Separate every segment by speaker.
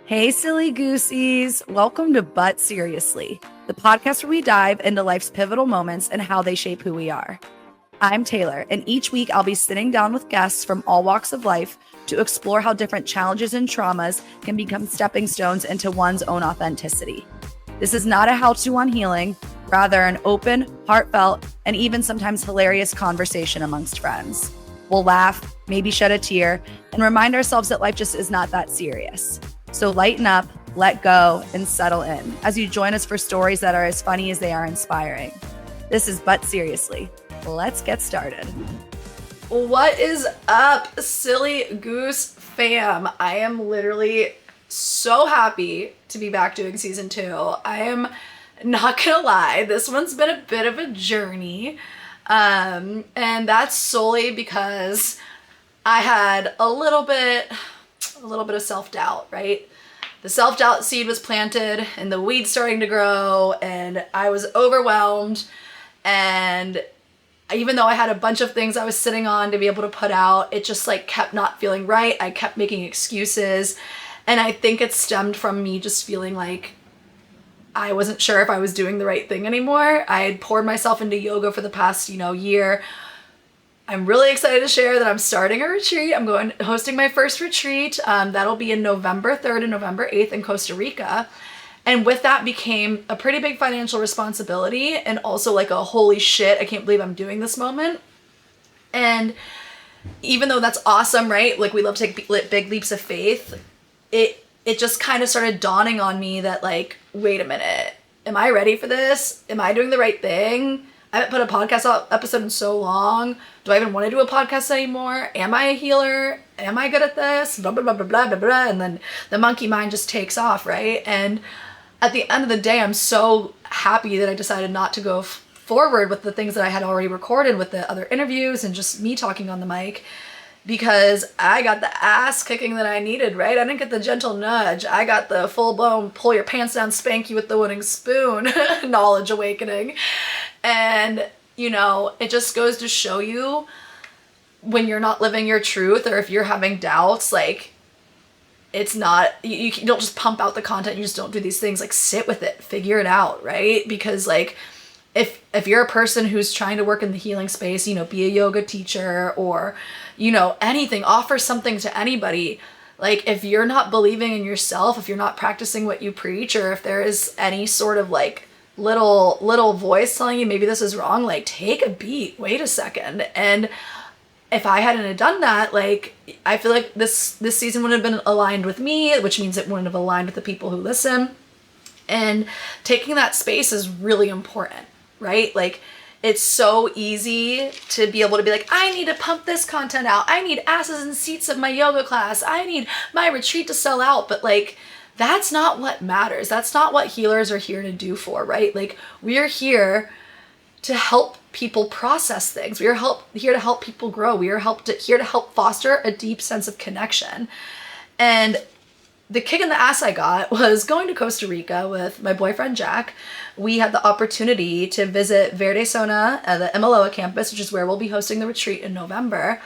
Speaker 1: Hey, silly goosies. Welcome to But Seriously, the podcast where we dive into life's pivotal moments and how they shape who we are. I'm Taylor, and each week I'll be sitting down with guests from all walks of life to explore how different challenges and traumas can become stepping stones into one's own authenticity. This is not a how-to on healing, rather an open, heartfelt, and even sometimes hilarious conversation amongst friends. We'll laugh, maybe shed a tear, and remind ourselves that life just is not that serious. So lighten up, let go, and settle in as you join us for stories that are as funny as they are inspiring. This is But Seriously. Let's get started. What is up, silly goose fam? I am literally so happy to be back doing season 2. I am not gonna lie, this one's been a bit of a journey. And that's solely because I had a little bit of self-doubt, right? The self-doubt seed was planted and the weeds starting to grow, and I was overwhelmed. And even though I had a bunch of things I was sitting on to be able to put out, it just kept not feeling right. I kept making excuses. And I think it stemmed from me just feeling like I wasn't sure if I was doing the right thing anymore. I had poured myself into yoga for the past, year. I'm really excited to share that I'm starting a retreat. I'm hosting my first retreat. That'll be in November 3rd and November 8th in Costa Rica. And with that became a pretty big financial responsibility and also a holy shit, I can't believe I'm doing this moment. And even though that's awesome, right? We love to take big leaps of faith. It just kind of started dawning on me that wait a minute, am I ready for this? Am I doing the right thing? I haven't put a podcast episode in so long. Do I even want to do a podcast anymore? Am I a healer? Am I good at this? Blah, blah, blah, blah, blah, blah, blah. And then the monkey mind just takes off, right? And at the end of the day, I'm so happy that I decided not to go forward with the things that I had already recorded with the other interviews and just me talking on the mic, because I got the ass kicking that I needed, right? I didn't get the gentle nudge. I got the full-blown pull your pants down, spank you with the wooden spoon knowledge awakening. And, it just goes to show you when you're not living your truth, or if you're having doubts, it's not, you don't just pump out the content, you just don't do these things. Sit with it, figure it out, right? Because if you're a person who's trying to work in the healing space, be a yoga teacher or, anything, offer something to anybody. If you're not believing in yourself, if you're not practicing what you preach, or if there is any sort of little voice telling you maybe this is wrong, take a beat, wait a second. And if I hadn't done that, I feel like this season wouldn't have been aligned with me, which means it wouldn't have aligned with the people who listen. And taking that space is really important, right? It's so easy to be able to be I need to pump this content out. I need asses and seats of my yoga class. I need my retreat to sell out. But that's not what matters. That's not what healers are here to do for, right? We're here to help people process things. We are here to help people grow. We are here to help foster a deep sense of connection. And the kick in the ass I got was going to Costa Rica with my boyfriend, Jack. We had the opportunity to visit Verde Zona, the MLOA campus, which is where we'll be hosting the retreat in November.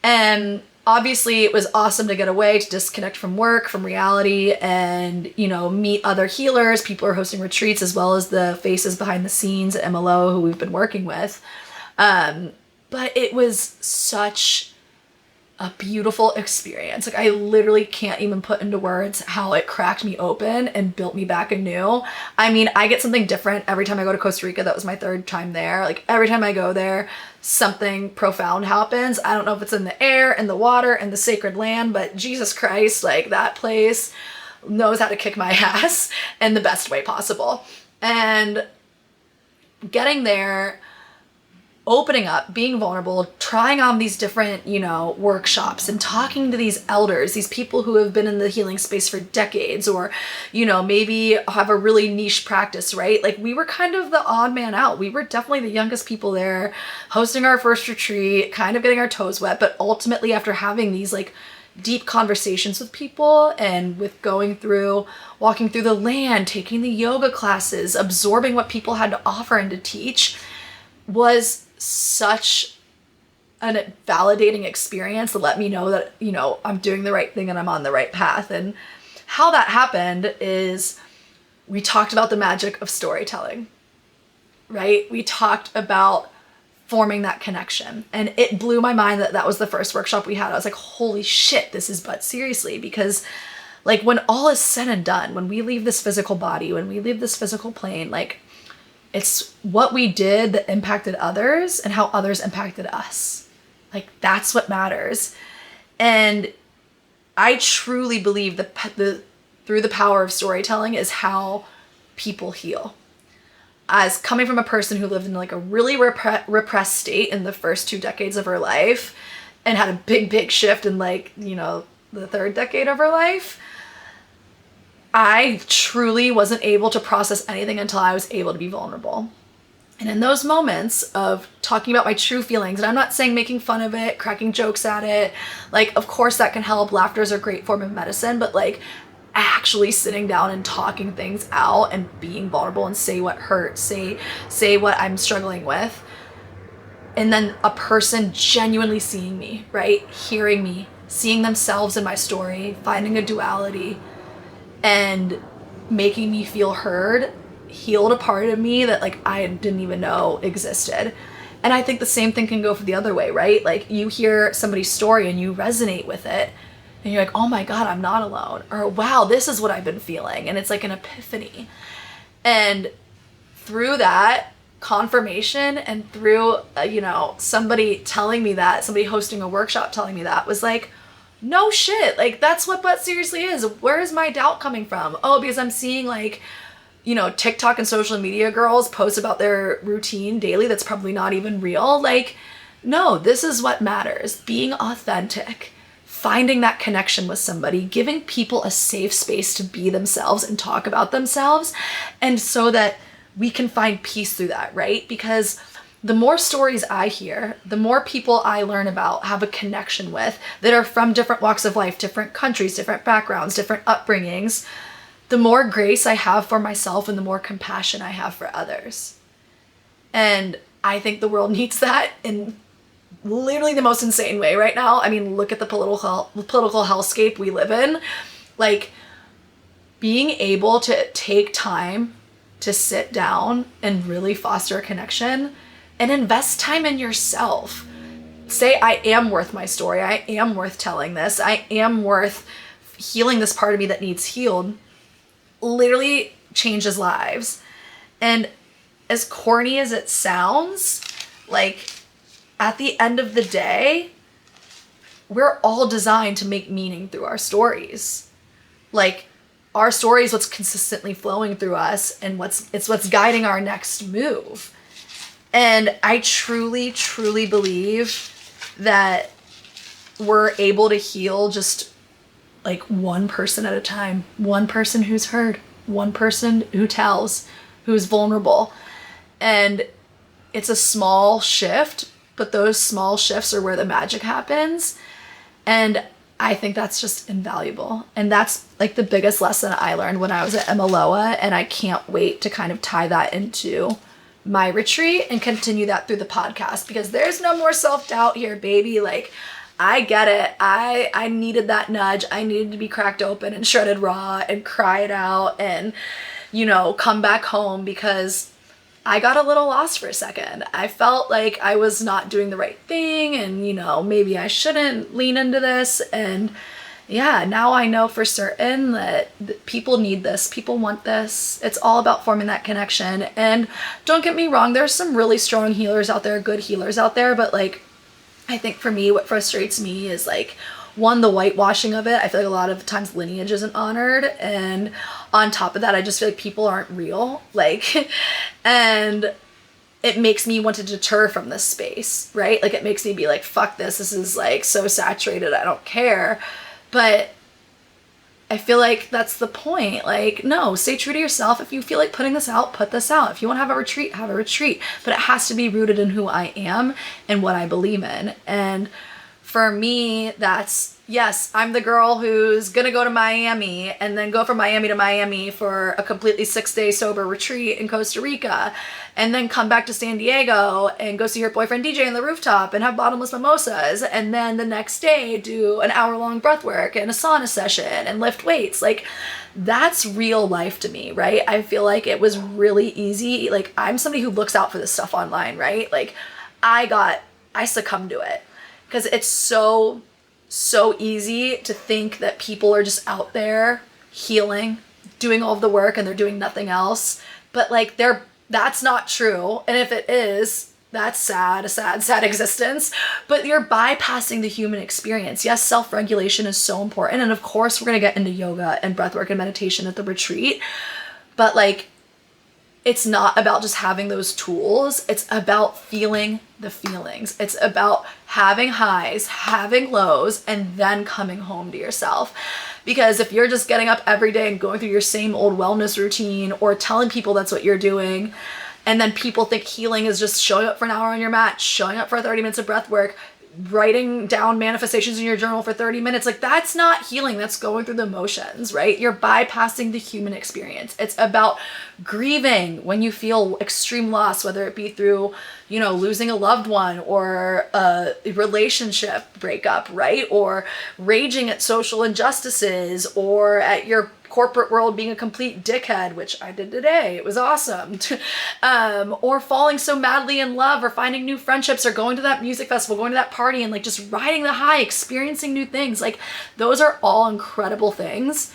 Speaker 1: And obviously it was awesome to get away, to disconnect from work, from reality, and, meet other healers. People are hosting retreats, as well as the faces behind the scenes at MLO who we've been working with. But it was such a beautiful experience. I literally can't even put into words how it cracked me open and built me back anew. I mean, I get something different every time I go to Costa Rica. That was my 3rd time there. Every time I go there, something profound happens. I don't know if it's in the air, in the water, in the sacred land, but Jesus Christ, that place knows how to kick my ass in the best way possible. And getting there, opening up, being vulnerable, trying on these different, workshops and talking to these elders, these people who have been in the healing space for decades, or, maybe have a really niche practice, right? We were kind of the odd man out. We were definitely the youngest people there, hosting our first retreat, kind of getting our toes wet, but ultimately after having these deep conversations with people and with walking through the land, taking the yoga classes, absorbing what people had to offer and to teach, was such a validating experience to let me know that, I'm doing the right thing and I'm on the right path. And how that happened is we talked about the magic of storytelling, right? We talked about forming that connection. And it blew my mind that that was the first workshop we had. I was like, holy shit, this is But Seriously. Because like when all is said and done, when we leave this physical body, when we leave this physical plane, like it's what we did that impacted others and how others impacted us. Like that's what matters. And I truly believe that through the power of storytelling is how people heal. As coming from a person who lived in like a really repressed state in the first 2 decades of her life and had a big shift in like, you know, the 3rd decade of her life, I truly wasn't able to process anything until I was able to be vulnerable. And in those moments of talking about my true feelings, and I'm not saying making fun of it, cracking jokes at it, like of course that can help. Laughter is a great form of medicine, but like actually sitting down and talking things out and being vulnerable and say what hurts, say what I'm struggling with. And then a person genuinely seeing me, right? Hearing me, seeing themselves in my story, finding a duality and making me feel heard, healed a part of me that like I didn't even know existed. And I think the same thing can go for the other way, right? Like you hear somebody's story and you resonate with it and you're like, oh my God, I'm not alone. Or wow, this is what I've been feeling. And it's like an epiphany. And through that confirmation and through, you know, somebody telling me that, somebody hosting a workshop telling me that was like, no shit, like that's what But Seriously is. Where is my doubt coming from? Oh, because I'm seeing like, you know, TikTok and social media girls post about their routine daily that's probably not even real. Like, no, this is what matters. Being authentic, finding that connection with somebody, giving people a safe space to be themselves and talk about themselves. And so that we can find peace through that, right? Because the more stories I hear, the more people I learn about, have a connection with, that are from different walks of life, different countries, different backgrounds, different upbringings, the more grace I have for myself and the more compassion I have for others. And I think the world needs that in literally the most insane way right now. I mean, look at the political hellscape we live in. Like, being able to take time to sit down and really foster a connection and invest time in yourself. Say, I am worth my story. I am worth telling this. I am worth healing this part of me that needs healed. Literally changes lives. And as corny as it sounds, like at the end of the day, we're all designed to make meaning through our stories. Like our story is what's consistently flowing through us and what's guiding our next move. And I truly, truly believe that we're able to heal just like one person at a time, one person who's heard, one person who tells, who's vulnerable. And it's a small shift, but those small shifts are where the magic happens. And I think that's just invaluable. And that's like the biggest lesson I learned when I was at Emaloa. And I can't wait to kind of tie that into my retreat and continue that through the podcast, because there's no more self-doubt here, baby. Like, I get it. I needed that nudge. I needed to be cracked open and shredded raw and cry it out and, you know, come back home, because I got a little lost for a second. I felt like I was not doing the right thing and, you know, maybe I shouldn't lean into this. And yeah, now I know for certain that people need this. People want this. It's all about forming that connection. And don't get me wrong, there's some really strong healers out there, good healers out there. But like, I think for me, what frustrates me is like, one, the whitewashing of it. I feel like a lot of times lineage isn't honored. And on top of that, I just feel like people aren't real. Like, and it makes me want to deter from this space, right? Like, it makes me be like, fuck this. This is like so saturated. I don't care. But I feel like that's the point. Like, no, stay true to yourself. If you feel like putting this out, put this out. If you want to have a retreat, have a retreat. But it has to be rooted in who I am and what I believe in. And for me, that's Yes, I'm the girl who's gonna go to Miami and then go from Miami to Miami for a completely 6-day sober retreat in Costa Rica, and then come back to San Diego and go see her boyfriend DJ on the rooftop and have bottomless mimosas, and then the next day do an hour-long breath work and a sauna session and lift weights. Like, that's real life to me, right? I feel like it was really easy. Like, I'm somebody who looks out for this stuff online, right? Like, I succumbed to it because it's so easy to think that people are just out there healing, doing all of the work, and they're doing nothing else. But like, that's not true. And if it is, that's sad, a sad existence. But you're bypassing the human experience. Yes, self-regulation is so important. And of course, we're going to get into yoga and breathwork and meditation at the retreat. But like, it's not about just having those tools. It's about feeling the feelings. It's about having highs, having lows, and then coming home to yourself. Because if you're just getting up every day and going through your same old wellness routine, or telling people that's what you're doing, and then people think healing is just showing up for an hour on your mat, showing up for 30 minutes of breath work, writing down manifestations in your journal for 30 minutes, like, that's not healing. That's going through the motions, right? You're bypassing the human experience. It's about grieving when you feel extreme loss, whether it be through, losing a loved one, or a relationship breakup, right? Or raging at social injustices, or at your corporate world being a complete dickhead, which I did today. It was awesome. Or falling so madly in love, or finding new friendships, or going to that music festival, going to that party, and like just riding the high, experiencing new things. Like, those are all incredible things.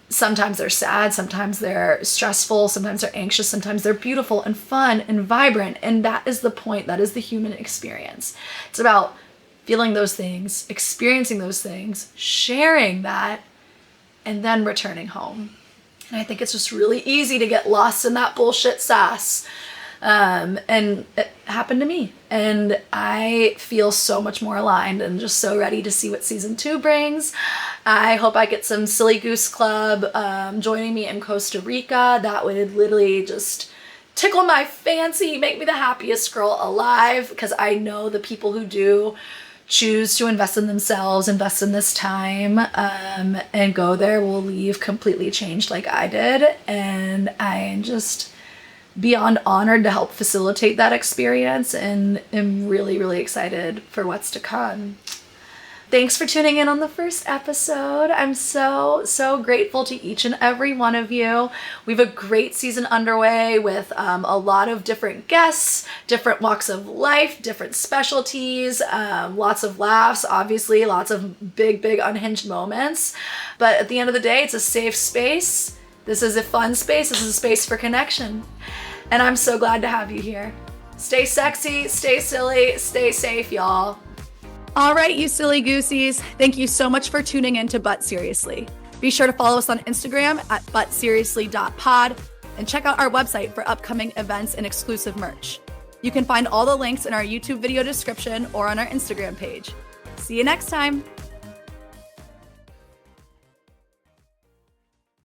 Speaker 1: Sometimes they're sad, sometimes they're stressful, sometimes they're anxious, sometimes they're beautiful and fun and vibrant. And that is the point. That is the human experience. It's about feeling those things, experiencing those things, sharing that, and then returning home. And I think it's just really easy to get lost in that bullshit sass. And it happened to me. And I feel so much more aligned and just so ready to see what season 2 brings. I hope I get some Silly Goose Club joining me in Costa Rica. That would literally just tickle my fancy, make me the happiest girl alive, because I know the people who do choose to invest in themselves, invest in this time, and go there will leave completely changed like I did. And I am just beyond honored to help facilitate that experience, and am really, really excited for what's to come. Thanks for tuning in on the first episode. I'm so grateful to each and every one of you. We have a great season underway with a lot of different guests, different walks of life, different specialties, lots of laughs, obviously, lots of big unhinged moments. But at the end of the day, it's a safe space. This is a fun space. This is a space for connection. And I'm so glad to have you here. Stay sexy, stay silly, stay safe, y'all. All right, you silly goosies. Thank you so much for tuning in to But Seriously. Be sure to follow us on Instagram at butseriously.pod, and check out our website for upcoming events and exclusive merch. You can find all the links in our YouTube video description or on our Instagram page. See you next time.